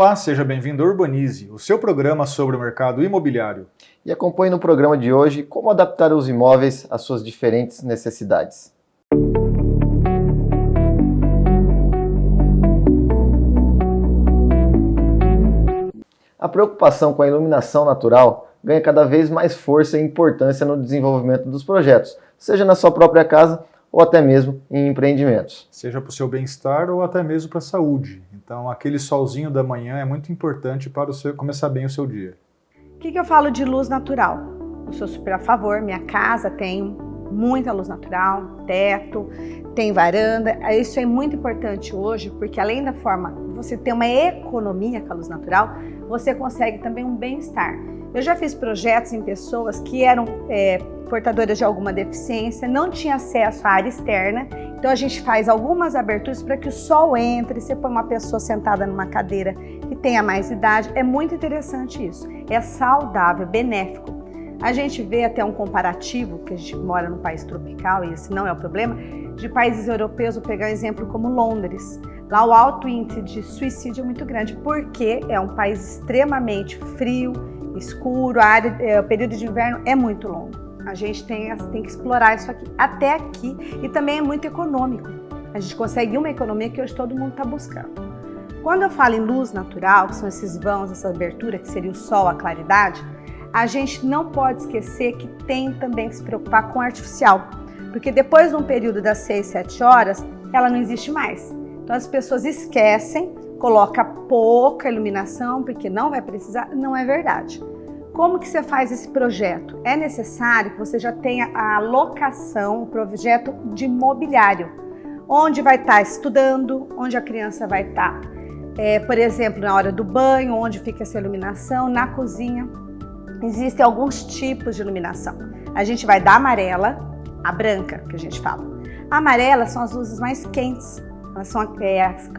Olá, seja bem-vindo ao Urbanize, o seu programa sobre o mercado imobiliário. E acompanhe no programa de hoje como adaptar os imóveis às suas diferentes necessidades. A preocupação com a iluminação natural ganha cada vez mais força e importância no desenvolvimento dos projetos, seja na sua própria casa ou até mesmo em empreendimentos. Seja para o seu bem-estar ou até mesmo para a saúde. Então, aquele solzinho da manhã é muito importante para começar bem o seu dia. O que eu falo de luz natural? Eu sou super a favor, minha casa tem muita luz natural, teto, tem varanda. Isso é muito importante hoje, porque além da forma de você ter uma economia com a luz natural, você consegue também um bem-estar. Eu já fiz projetos em pessoas que eram portadoras de alguma deficiência, não tinha acesso à área externa, então a gente faz algumas aberturas para que o sol entre, você põe uma pessoa sentada numa cadeira que tenha mais idade, é muito interessante isso, é saudável, benéfico. A gente vê até um comparativo, que a gente mora num país tropical e esse não é o problema, de países europeus, vou pegar um exemplo como Londres. Lá o alto índice de suicídio é muito grande, porque é um país extremamente frio, escuro, o período de inverno é muito longo. A gente tem que explorar isso aqui, até aqui, e também é muito econômico. A gente consegue uma economia que hoje todo mundo está buscando. Quando eu falo em luz natural, que são esses vãos, essa abertura, que seria o sol, a claridade, a gente não pode esquecer que tem também que se preocupar com o artificial, porque depois de um período das 6, 7 horas, ela não existe mais. Então as pessoas esquecem, coloca pouca iluminação, porque não vai precisar, não é verdade. Como que você faz esse projeto? É necessário que você já tenha a locação, o projeto de mobiliário, onde vai estar estudando, onde a criança vai estar, por exemplo, na hora do banho, onde fica essa iluminação, na cozinha. Existem alguns tipos de iluminação. A gente vai da amarela, a branca, que a gente fala. A amarela são as luzes mais quentes, elas são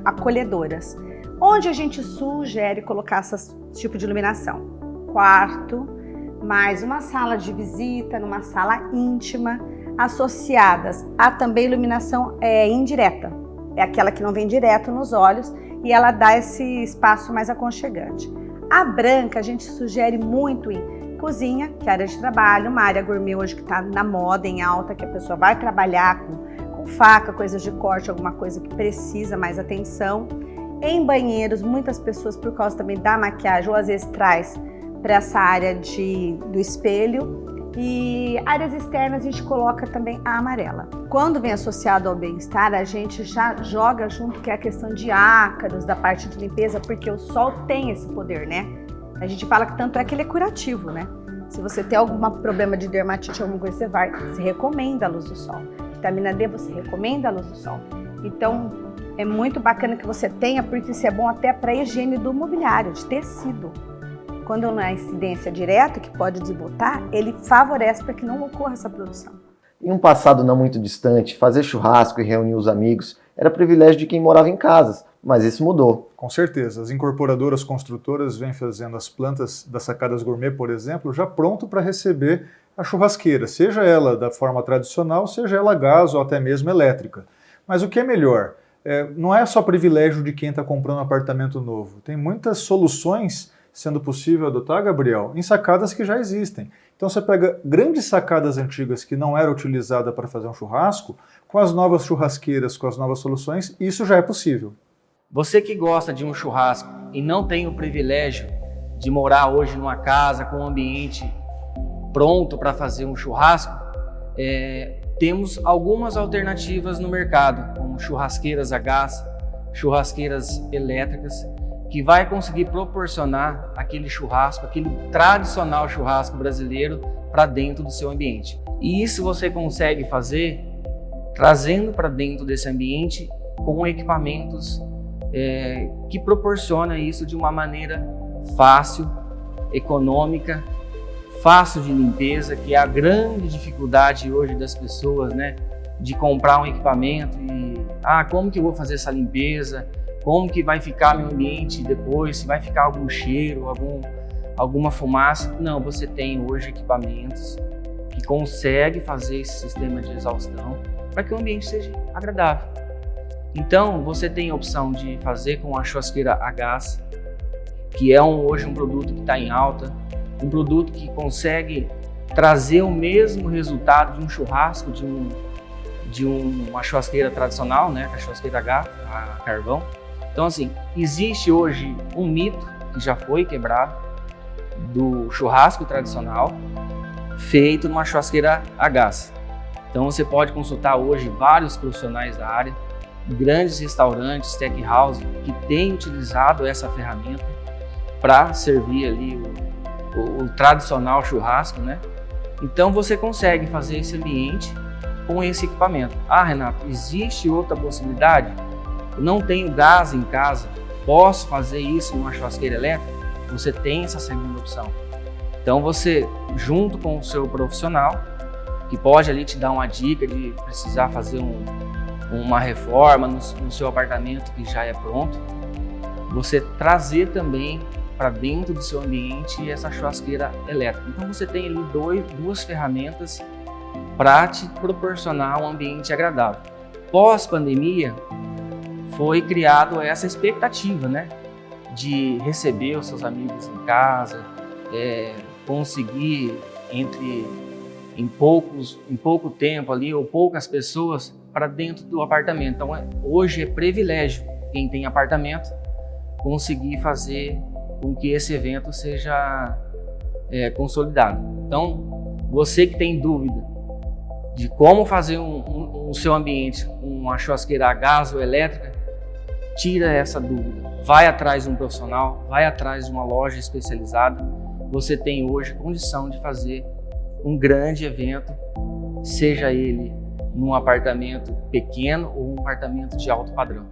acolhedoras. Onde a gente sugere colocar esse tipo de iluminação? Quarto, mais uma sala de visita, numa sala íntima, associadas a também iluminação indireta. É aquela que não vem direto nos olhos e ela dá esse espaço mais aconchegante. A branca a gente sugere muito em cozinha, que é a área de trabalho, uma área gourmet hoje que está na moda, em alta, que a pessoa vai trabalhar com faca, coisas de corte, alguma coisa que precisa mais atenção. Em banheiros, muitas pessoas, por causa também da maquiagem, ou às vezes traz para essa área do espelho. E áreas externas a gente coloca também a amarela. Quando vem associado ao bem-estar, a gente já joga junto que é a questão de ácaros, da parte de limpeza, porque o sol tem esse poder, né? A gente fala que tanto é que ele é curativo, né? Se você tem algum problema de dermatite, alguma coisa, você recomenda a luz do sol. Vitamina D, você recomenda a luz do sol. Então, é muito bacana que você tenha, porque isso é bom até para a higiene do mobiliário, de tecido. Quando não é incidência direta, que pode desbotar, ele favorece para que não ocorra essa produção. Em um passado não muito distante, fazer churrasco e reunir os amigos era privilégio de quem morava em casas, mas isso mudou. Com certeza, as incorporadoras construtoras vêm fazendo as plantas das sacadas gourmet, por exemplo, já pronto para receber a churrasqueira, seja ela da forma tradicional, seja ela a gás ou até mesmo elétrica. Mas o que é melhor? Não é só privilégio de quem está comprando um apartamento novo, tem muitas soluções sendo possível adotar, Gabriel, em sacadas que já existem. Então você pega grandes sacadas antigas que não eram utilizadas para fazer um churrasco, com as novas churrasqueiras, com as novas soluções, isso já é possível. Você que gosta de um churrasco e não tem o privilégio de morar hoje numa casa com um ambiente pronto para fazer um churrasco, temos algumas alternativas no mercado, como churrasqueiras a gás, churrasqueiras elétricas, que vai conseguir proporcionar aquele churrasco, aquele tradicional churrasco brasileiro para dentro do seu ambiente. E isso você consegue fazer trazendo para dentro desse ambiente com equipamentos que proporciona isso de uma maneira fácil, econômica, fácil de limpeza, que é a grande dificuldade hoje das pessoas, né? De comprar um equipamento e como que eu vou fazer essa limpeza? Como que vai ficar meu ambiente depois, se vai ficar algum cheiro, alguma fumaça. Não, você tem hoje equipamentos que conseguem fazer esse sistema de exaustão para que o ambiente seja agradável. Então, você tem a opção de fazer com a churrasqueira a gás, que é hoje um produto que está em alta, um produto que consegue trazer o mesmo resultado de um churrasco, de uma churrasqueira tradicional, né, a churrasqueira a carvão. Então, assim, existe hoje um mito que já foi quebrado do churrasco tradicional feito numa churrasqueira a gás. Então, você pode consultar hoje vários profissionais da área, grandes restaurantes, tech house, que têm utilizado essa ferramenta para servir ali o tradicional churrasco, né? Então, você consegue fazer esse ambiente com esse equipamento. Ah, Renato, existe outra possibilidade? Eu não tenho gás em casa, posso fazer isso numa churrasqueira elétrica? Você tem essa segunda opção. Então você, junto com o seu profissional, que pode ali te dar uma dica de precisar fazer uma reforma no seu apartamento que já é pronto, você trazer também para dentro do seu ambiente essa churrasqueira elétrica. Então você tem ali duas ferramentas para te proporcionar um ambiente agradável. Pós-pandemia, foi criado essa expectativa, né, de receber os seus amigos em casa, conseguir em pouco tempo ali, ou poucas pessoas para dentro do apartamento. Então, hoje é privilégio quem tem apartamento conseguir fazer com que esse evento seja consolidado. Então, você que tem dúvida de como fazer o seu ambiente uma churrasqueira a gás ou elétrica, tira essa dúvida. Vai atrás de um profissional, vai atrás de uma loja especializada. Você tem hoje condição de fazer um grande evento, seja ele num apartamento pequeno ou um apartamento de alto padrão.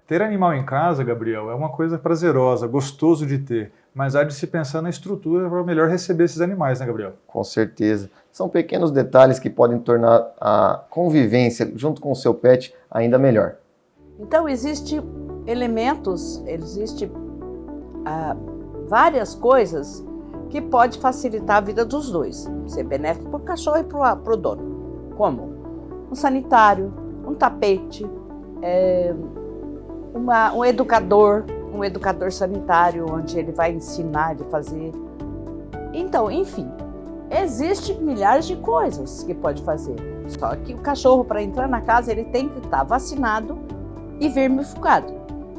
Ter animal em casa, Gabriel, é uma coisa prazerosa, gostoso de ter, mas há de se pensar na estrutura para melhor receber esses animais, né, Gabriel? Com certeza. São pequenos detalhes que podem tornar a convivência junto com o seu pet ainda melhor. Então, existem várias coisas que pode facilitar a vida dos dois, ser benéfico para o cachorro e para o dono. Como? Um sanitário, um tapete, um educador sanitário, onde ele vai ensinar ele a fazer. Então, enfim, existem milhares de coisas que pode fazer. Só que o cachorro, para entrar na casa, ele tem que estar vacinado e vermificado.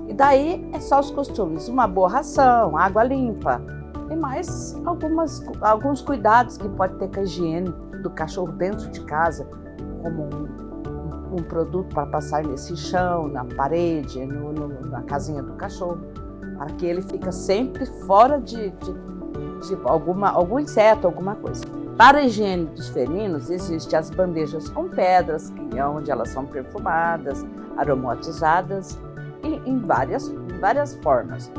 E daí é só os costumes, uma boa ração, água limpa e mais alguns cuidados que pode ter com a higiene do cachorro dentro de casa, como um produto para passar nesse chão, na parede, na casinha do cachorro, para que ele fique sempre fora de algum inseto, alguma coisa. Para a higiene dos felinos, existem as bandejas com pedras, que é onde elas são perfumadas, aromatizadas, e em várias formas.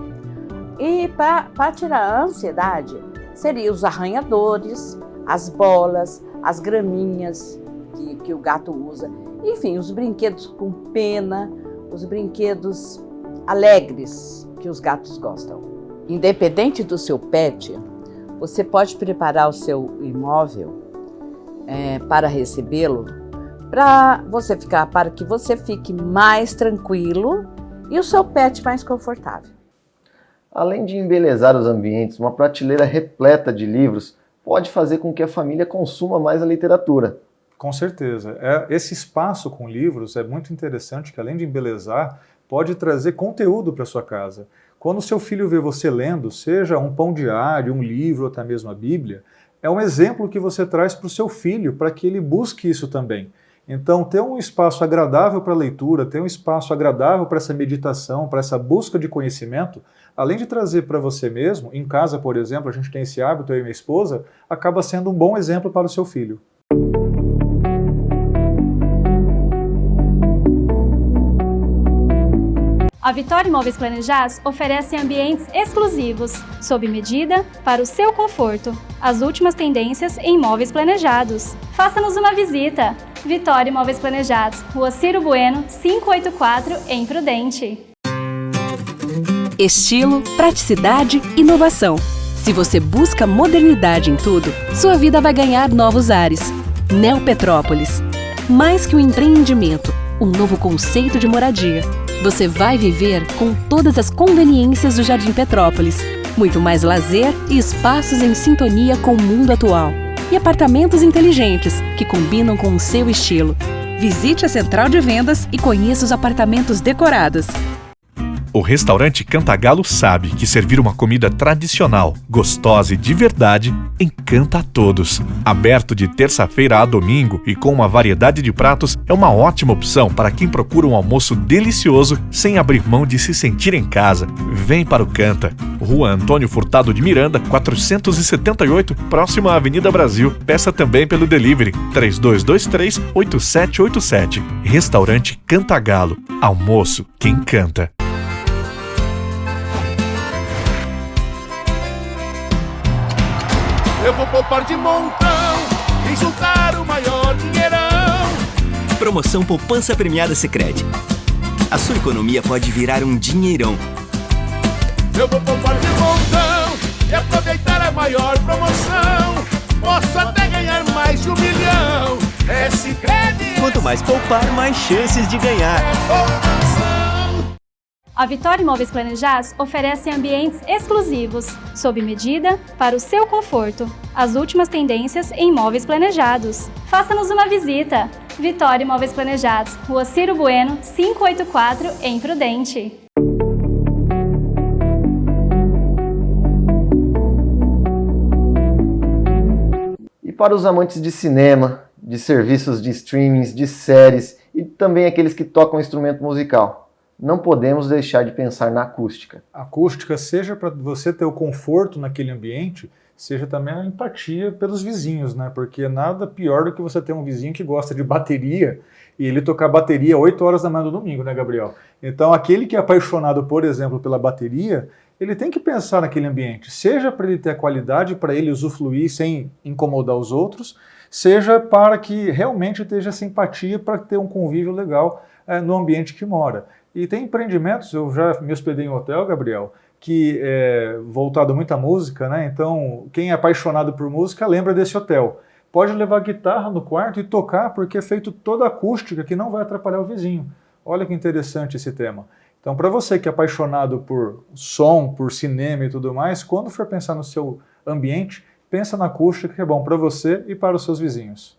E para tirar a ansiedade, seriam os arranhadores, as bolas, as graminhas que o gato usa, enfim, os brinquedos com pena, os brinquedos alegres que os gatos gostam. Independente do seu pet, você pode preparar o seu imóvel para recebê-lo, para que você fique mais tranquilo e o seu pet mais confortável. Além de embelezar os ambientes, uma prateleira repleta de livros pode fazer com que a família consuma mais a literatura. Com certeza. Esse espaço com livros é muito interessante, que além de embelezar, pode trazer conteúdo para sua casa. Quando o seu filho vê você lendo, seja um pão diário, um livro, ou até mesmo a Bíblia, é um exemplo que você traz para o seu filho, para que ele busque isso também. Então, ter um espaço agradável para a leitura, ter um espaço agradável para essa meditação, para essa busca de conhecimento, além de trazer para você mesmo, em casa, por exemplo, a gente tem esse hábito, eu e minha esposa, acaba sendo um bom exemplo para o seu filho. A Vitória Imóveis Planejados oferece ambientes exclusivos, sob medida, para o seu conforto. As últimas tendências em imóveis planejados. Faça-nos uma visita. Vitória Imóveis Planejados, Rua Ciro Bueno, 584, em Prudente. Estilo, praticidade, inovação. Se você busca modernidade em tudo, sua vida vai ganhar novos ares. Neopetrópolis. Mais que um empreendimento, um novo conceito de moradia. Você vai viver com todas as conveniências do Jardim Petrópolis. Muito mais lazer e espaços em sintonia com o mundo atual. E apartamentos inteligentes, que combinam com o seu estilo. Visite a central de vendas e conheça os apartamentos decorados. O restaurante Cantagalo sabe que servir uma comida tradicional, gostosa e de verdade encanta a todos. Aberto de terça-feira a domingo e com uma variedade de pratos, é uma ótima opção para quem procura um almoço delicioso sem abrir mão de se sentir em casa. Vem para o Canta, Rua Antônio Furtado de Miranda, 478, próximo à Avenida Brasil. Peça também pelo delivery 3223-8787. Restaurante Cantagalo, almoço que encanta. Eu vou poupar de montão e juntar o maior dinheirão. Promoção Poupança Premiada Sicredi. A sua economia pode virar um dinheirão. Eu vou poupar de montão e aproveitar a maior promoção. Posso até ganhar mais de 1 milhão. É Sicredi. Quanto mais poupar, mais chances de ganhar. É poupança. A Vitória Imóveis Planejados oferece ambientes exclusivos, sob medida, para o seu conforto. As últimas tendências em imóveis planejados. Faça-nos uma visita. Vitória Imóveis Planejados, Rua Ciro Bueno, 584, em Prudente. E para os amantes de cinema, de serviços de streamings, de séries e também aqueles que tocam instrumento musical, não podemos deixar de pensar na acústica. A acústica, seja para você ter o conforto naquele ambiente, seja também a empatia pelos vizinhos, né? Porque nada pior do que você ter um vizinho que gosta de bateria e ele tocar bateria 8 horas da manhã do domingo, né, Gabriel? Então, aquele que é apaixonado, por exemplo, pela bateria, ele tem que pensar naquele ambiente, seja para ele ter a qualidade, para ele usufruir sem incomodar os outros, seja para que realmente esteja essa empatia para ter um convívio legal no ambiente que mora. E tem empreendimentos, eu já me hospedei em um hotel, Gabriel, que é voltado muito à música, né? Então, quem é apaixonado por música lembra desse hotel. Pode levar guitarra no quarto e tocar, porque é feito toda a acústica que não vai atrapalhar o vizinho. Olha que interessante esse tema. Então, para você que é apaixonado por som, por cinema e tudo mais, quando for pensar no seu ambiente, pensa na acústica, que é bom para você e para os seus vizinhos.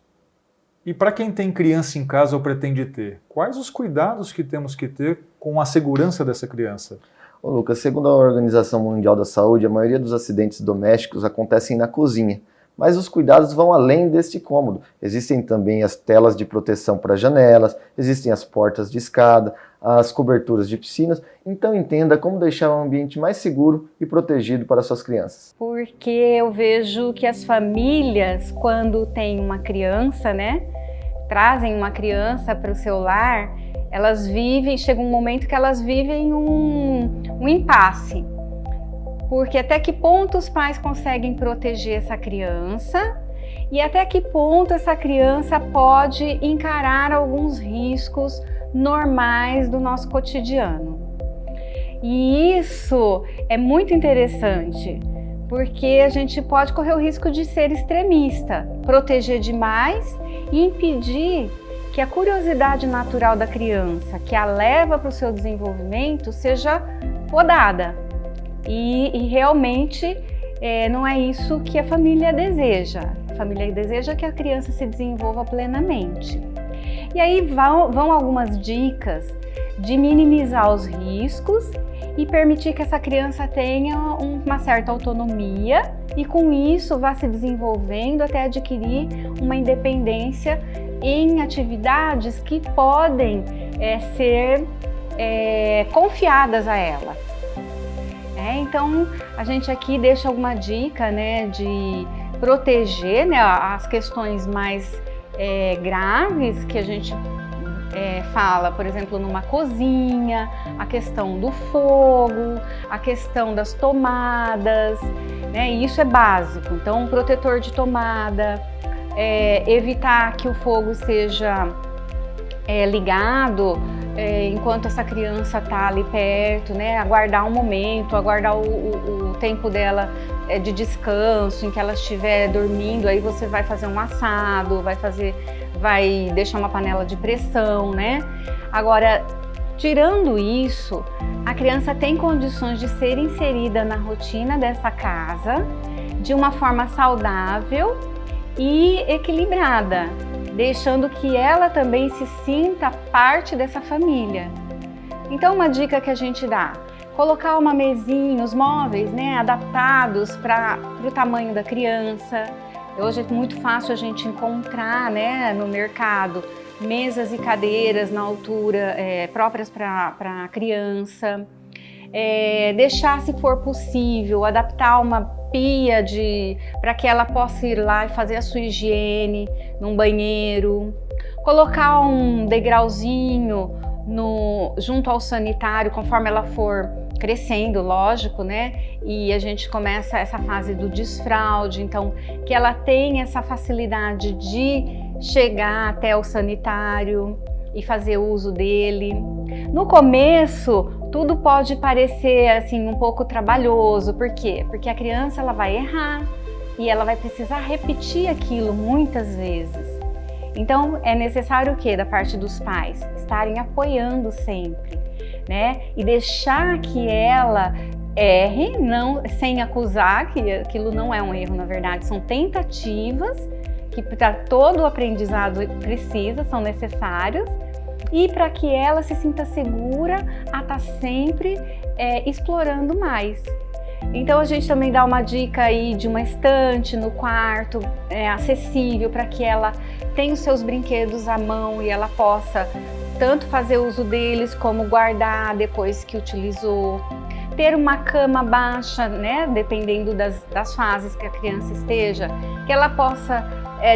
E para quem tem criança em casa ou pretende ter, quais os cuidados que temos que ter com a segurança dessa criança? Ô Lucas, segundo a Organização Mundial da Saúde, a maioria dos acidentes domésticos acontecem na cozinha, mas os cuidados vão além deste cômodo. Existem também as telas de proteção para janelas, existem as portas de escada, as coberturas de piscinas, então entenda como deixar um ambiente mais seguro e protegido para suas crianças. Porque eu vejo que as famílias, quando tem uma criança, né, trazem uma criança para o seu lar, elas vivem, chega um momento que elas vivem um impasse. Porque até que ponto os pais conseguem proteger essa criança e até que ponto essa criança pode encarar alguns riscos normais do nosso cotidiano. E isso é muito interessante, porque a gente pode correr o risco de ser extremista, proteger demais e impedir que a curiosidade natural da criança, que a leva para o seu desenvolvimento, seja podada. E realmente não é isso que a família deseja. A família deseja que a criança se desenvolva plenamente. E aí vão algumas dicas de minimizar os riscos e permitir que essa criança tenha uma certa autonomia e com isso vá se desenvolvendo até adquirir uma independência em atividades que podem ser confiadas a ela. Então, a gente aqui deixa alguma dica, né, de proteger, né, as questões mais graves que a gente fala, por exemplo, numa cozinha, a questão do fogo, a questão das tomadas, né, e isso é básico. Então, um protetor de tomada, evitar que o fogo esteja ligado enquanto essa criança está ali perto, né? Aguardar um momento, aguardar o tempo dela de descanso, em que ela estiver dormindo, aí você vai fazer um assado, vai deixar uma panela de pressão, né? Agora, Tirando isso, a criança tem condições de ser inserida na rotina dessa casa de uma forma saudável e equilibrada, deixando que ela também se sinta parte dessa família. Então, uma dica que a gente dá: colocar uma mesinha, os móveis, né, adaptados para o tamanho da criança. Hoje é muito fácil a gente encontrar, né, no mercado mesas e cadeiras na altura próprias para a criança. Deixar, se for possível, adaptar uma pia para que ela possa ir lá e fazer a sua higiene num banheiro. Colocar um degrauzinho junto ao sanitário, conforme ela for crescendo, lógico, né? E a gente começa essa fase do desfraude, então que ela tenha essa facilidade de chegar até o sanitário e fazer uso dele. No começo, tudo pode parecer assim um pouco trabalhoso. Por quê? Porque a criança ela vai errar e ela vai precisar repetir aquilo muitas vezes. Então é necessário o quê? Da parte dos pais estarem apoiando sempre, né? E deixar que ela erre, não, sem acusar, que aquilo não é um erro, na verdade, são tentativas que para todo o aprendizado são necessários, e para que ela se sinta segura a estar sempre explorando mais. Então a gente também dá uma dica aí de uma estante no quarto, acessível, para que ela tenha os seus brinquedos à mão e ela possa tanto fazer uso deles como guardar depois que utilizou. Ter uma cama baixa, né, dependendo das fases que a criança esteja, que ela possa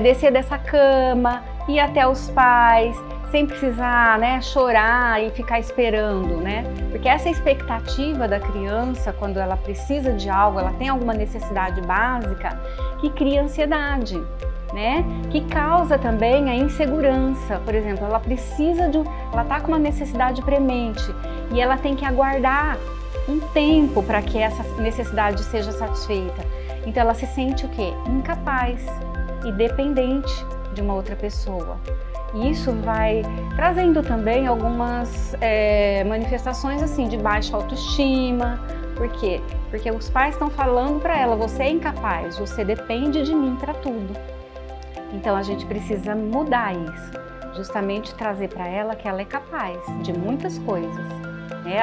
descer dessa cama, ir até os pais, sem precisar, né, chorar e ficar esperando, né? Porque essa expectativa da criança, quando ela precisa de algo, ela tem alguma necessidade básica, que cria ansiedade, né? Que causa também a insegurança. Por exemplo, ela está com uma necessidade premente e ela tem que aguardar um tempo para que essa necessidade seja satisfeita. Então ela se sente o quê? Incapaz e dependente de uma outra pessoa. E isso vai trazendo também algumas manifestações assim de baixa autoestima. Por quê? Porque os pais estão falando para ela: você é incapaz, você depende de mim para tudo. Então a gente precisa mudar isso, justamente trazer para ela que ela é capaz de muitas coisas.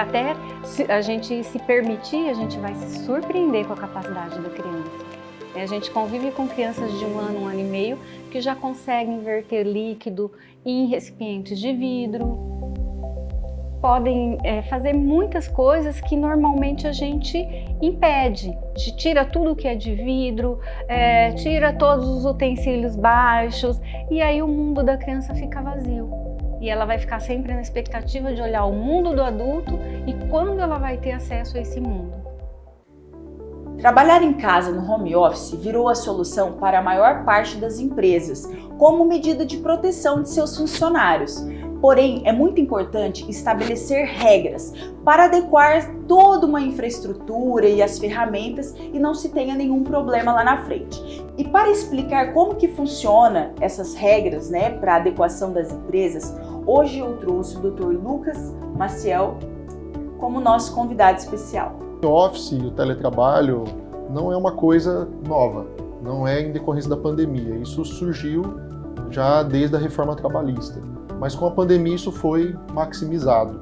Até se a gente se permitir, a gente vai se surpreender com a capacidade da criança. A gente convive com crianças de 1 ano, 1 ano e meio, que já conseguem verter líquido em recipientes de vidro, podem fazer muitas coisas que normalmente a gente impede. Tira tudo que é de vidro, tira todos os utensílios baixos, e aí o mundo da criança fica vazio. E ela vai ficar sempre na expectativa de olhar o mundo do adulto e quando ela vai ter acesso a esse mundo. Trabalhar em casa no home office virou a solução para a maior parte das empresas, como medida de proteção de seus funcionários. Porém, é muito importante estabelecer regras para adequar toda uma infraestrutura e as ferramentas e não se tenha nenhum problema lá na frente. E para explicar como que funciona essas regras, né, para a adequação das empresas, hoje eu trouxe o Dr. Lucas Maciel como nosso convidado especial. O office e o teletrabalho não é uma coisa nova, não é em decorrência da pandemia. Isso surgiu já desde a reforma trabalhista, mas com a pandemia isso foi maximizado.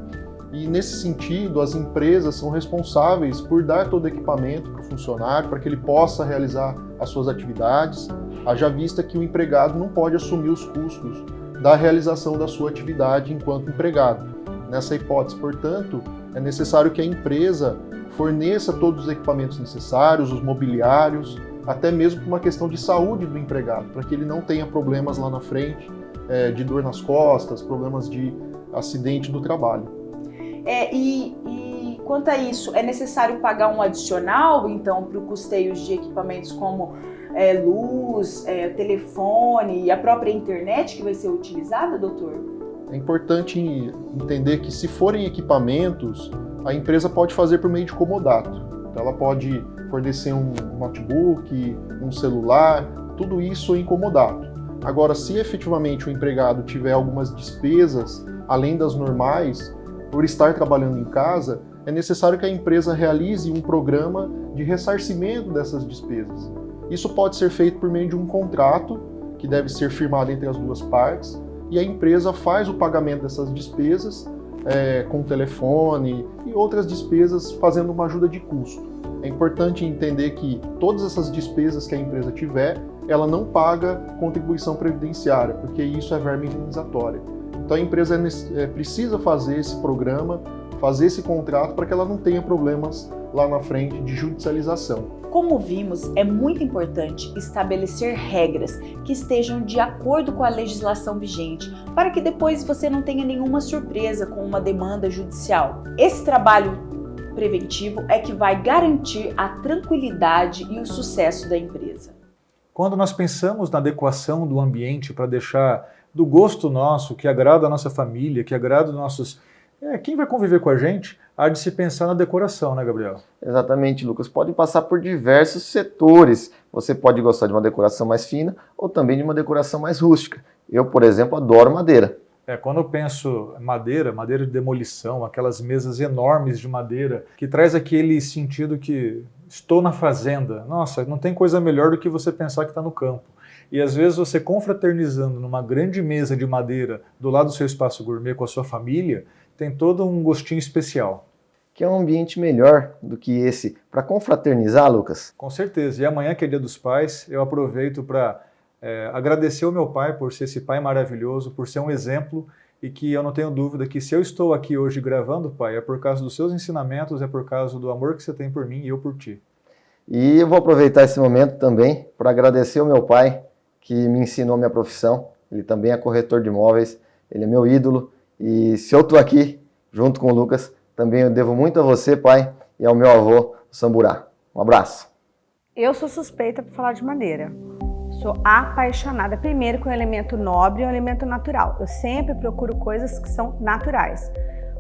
E nesse sentido, as empresas são responsáveis por dar todo o equipamento para o funcionário, para que ele possa realizar as suas atividades, haja vista que o empregado não pode assumir os custos da realização da sua atividade enquanto empregado. Nessa hipótese, portanto, é necessário que a empresa forneça todos os equipamentos necessários, os mobiliários, até mesmo por uma questão de saúde do empregado, para que ele não tenha problemas lá na frente, de dor nas costas, problemas de acidente do trabalho. E quanto a isso, é necessário pagar um adicional, então, para o custeio de equipamentos como luz, telefone e a própria internet que vai ser utilizada, doutor? É importante entender que, se forem equipamentos, a empresa pode fazer por meio de comodato. Então, ela pode fornecer um notebook, um celular, tudo isso em comodato. Agora, se efetivamente o empregado tiver algumas despesas além das normais, por estar trabalhando em casa, é necessário que a empresa realize um programa de ressarcimento dessas despesas. Isso pode ser feito por meio de um contrato, que deve ser firmado entre as duas partes, e a empresa faz o pagamento dessas despesas com telefone e outras despesas, fazendo uma ajuda de custo. É importante entender que todas essas despesas que a empresa tiver, ela não paga contribuição previdenciária, porque isso é verba indenizatória. Então a empresa precisa fazer esse programa, fazer esse contrato para que ela não tenha problemas lá na frente de judicialização. Como vimos, é muito importante estabelecer regras que estejam de acordo com a legislação vigente, para que depois você não tenha nenhuma surpresa com uma demanda judicial. Esse trabalho preventivo é que vai garantir a tranquilidade e o sucesso da empresa. Quando nós pensamos na adequação do ambiente para deixar do gosto nosso, que agrada a nossa família, que agrada os nossos... quem vai conviver com a gente, há de se pensar na decoração, né, Gabriel? Exatamente, Lucas. Pode passar por diversos setores. Você pode gostar de uma decoração mais fina ou também de uma decoração mais rústica. Eu, por exemplo, adoro madeira. Quando eu penso madeira de demolição, aquelas mesas enormes de madeira, que traz aquele sentido que estou na fazenda. Nossa, não tem coisa melhor do que você pensar que está no campo. E às vezes você confraternizando numa grande mesa de madeira do lado do seu espaço gourmet com a sua família, tem todo um gostinho especial. Que é um ambiente melhor do que esse para confraternizar, Lucas? Com certeza. E amanhã, que é Dia dos Pais, eu aproveito para agradecer ao meu pai por ser esse pai maravilhoso, por ser um exemplo, e que eu não tenho dúvida que se eu estou aqui hoje gravando, pai, é por causa dos seus ensinamentos, é por causa do amor que você tem por mim e eu por ti. E eu vou aproveitar esse momento também para agradecer ao meu pai, que me ensinou a minha profissão. Ele também é corretor de imóveis, ele é meu ídolo. E se eu estou aqui, junto com o Lucas, também eu devo muito a você, pai, e ao meu avô, o Samburá. Um abraço. Eu sou suspeita para falar de madeira. Sou apaixonada, primeiro, com o elemento nobre e o elemento natural. Eu sempre procuro coisas que são naturais.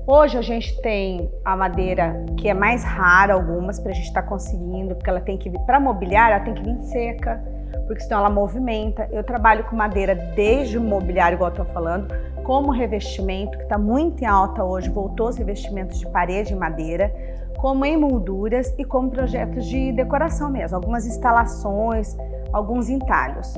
Hoje a gente tem a madeira que é mais rara, algumas, para a gente estar conseguindo, porque ela tem que vir, para mobiliar, ela tem que vir seca, porque senão ela movimenta. Eu trabalho com madeira desde o mobiliário, igual eu estou falando, como revestimento, que está muito em alta hoje, voltou os revestimentos de parede em madeira, como em molduras e como projetos de decoração mesmo, algumas instalações, alguns entalhos.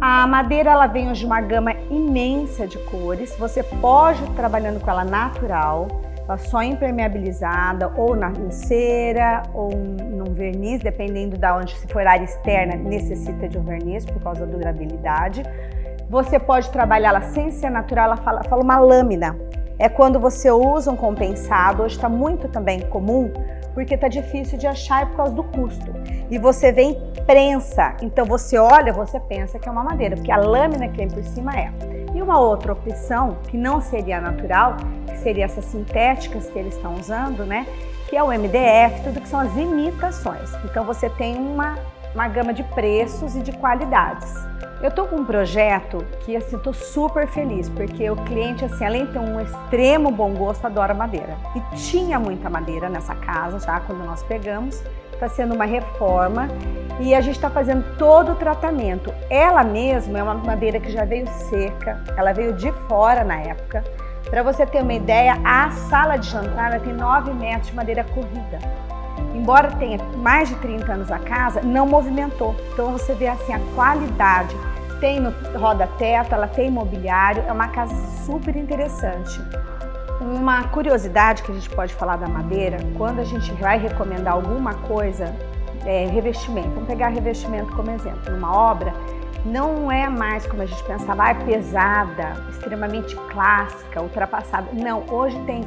A madeira ela vem hoje de uma gama imensa de cores, você pode ir trabalhando com ela natural, ela só impermeabilizada, ou em cera, ou num verniz, dependendo de onde, se for área externa, necessita de um verniz por causa da durabilidade. Você pode trabalhá-la sem ser natural, ela fala uma lâmina. É quando você usa um compensado, hoje está muito também comum, porque está difícil de achar por causa do custo. E você vem prensa, então você olha, você pensa que é uma madeira, porque a lâmina que vem por cima é. E uma outra opção, que não seria natural, que seria essas sintéticas que eles estão usando, né? Que é o MDF, tudo que são as imitações. Então você tem uma gama de preços e de qualidades. Eu tô com um projeto que assim, tô super feliz, porque o cliente, assim, além de ter um extremo bom gosto, adora madeira. E tinha muita madeira nessa casa já quando nós pegamos, está sendo uma reforma e a gente está fazendo todo o tratamento. Ela mesma é uma madeira que já veio seca, ela veio de fora na época. Para você ter uma ideia, a sala de jantar ela tem 9 metros de madeira corrida. Embora tenha mais de 30 anos a casa, não movimentou. Então você vê assim a qualidade. Tem no roda-teto, ela tem mobiliário, é uma casa super interessante. Uma curiosidade que a gente pode falar da madeira, quando a gente vai recomendar alguma coisa, revestimento. Vamos pegar revestimento como exemplo. Numa obra, não é mais como a gente pensava, pesada, extremamente clássica, ultrapassada. Não, hoje tem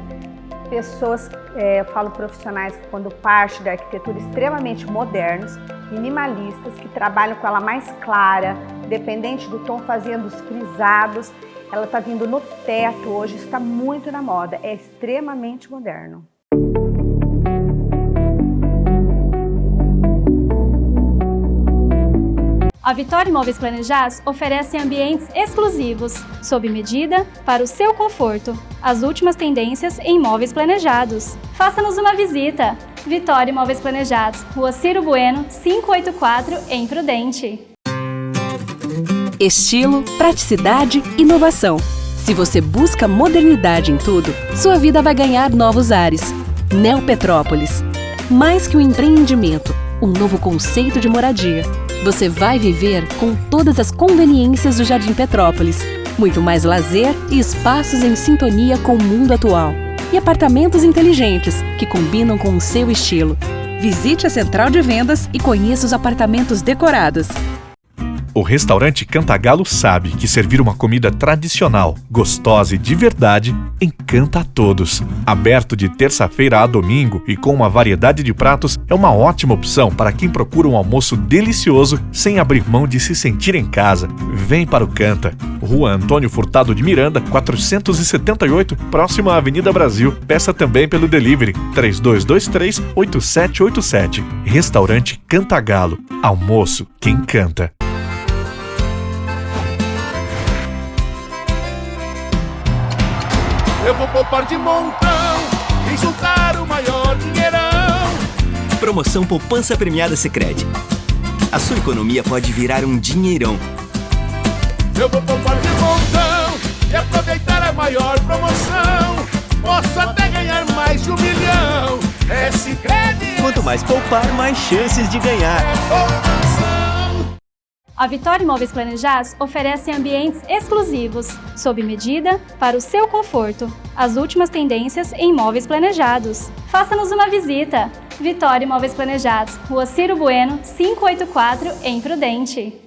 pessoas, eu falo profissionais que quando parte da arquitetura extremamente modernos, minimalistas, que trabalham com ela mais clara, dependente do tom, fazendo os frisados. Ela está vindo no teto hoje, está muito na moda, é extremamente moderno. A Vitória Imóveis Planejados oferece ambientes exclusivos, sob medida, para o seu conforto. As últimas tendências em imóveis planejados. Faça-nos uma visita. Vitória Imóveis Planejados, Rua Ciro Bueno, 584, em Prudente. Estilo, praticidade, inovação. Se você busca modernidade em tudo, sua vida vai ganhar novos ares. Neo Petrópolis. Mais que um empreendimento, um novo conceito de moradia. Você vai viver com todas as conveniências do Jardim Petrópolis. Muito mais lazer e espaços em sintonia com o mundo atual. E apartamentos inteligentes, que combinam com o seu estilo. Visite a central de vendas e conheça os apartamentos decorados. O restaurante Cantagalo sabe que servir uma comida tradicional, gostosa e de verdade encanta a todos. Aberto de terça-feira a domingo e com uma variedade de pratos, é uma ótima opção para quem procura um almoço delicioso sem abrir mão de se sentir em casa. Vem para o Canta, Rua Antônio Furtado de Miranda, 478, próximo à Avenida Brasil. Peça também pelo delivery 3223-8787. Restaurante Cantagalo, almoço que encanta. Eu vou poupar de montão e juntar o maior dinheirão. Promoção Poupança Premiada Sicredi. A sua economia pode virar um dinheirão. Eu vou poupar de montão e aproveitar a maior promoção. Posso até ganhar mais de 1 milhão. É Sicredi. Quanto mais poupar, mais chances de ganhar. A Vitória Imóveis Planejados oferece ambientes exclusivos, sob medida, para o seu conforto. As últimas tendências em imóveis planejados. Faça-nos uma visita. Vitória Imóveis Planejados, Rua Ciro Bueno, 584, em Prudente.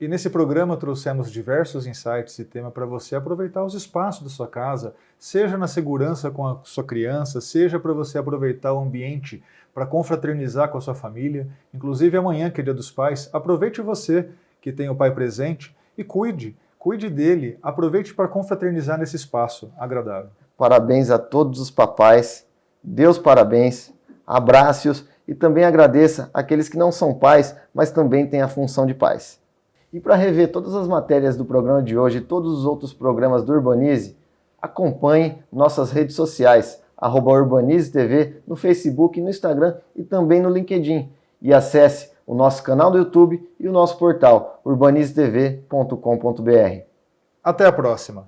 E nesse programa trouxemos diversos insights e temas para você aproveitar os espaços da sua casa, seja na segurança com a sua criança, seja para você aproveitar o ambiente para confraternizar com a sua família. Inclusive amanhã, que é Dia dos Pais, aproveite você que tem o pai presente e cuide dele, aproveite para confraternizar nesse espaço agradável. Parabéns a todos os papais, Deus parabéns, abrace-os e também agradeça aqueles que não são pais, mas também têm a função de pais. E para rever todas as matérias do programa de hoje e todos os outros programas do Urbanize, acompanhe nossas redes sociais, @UrbanizeTV, no Facebook, no Instagram e também no LinkedIn. E acesse o nosso canal do YouTube e o nosso portal urbanizetv.com.br. Até a próxima!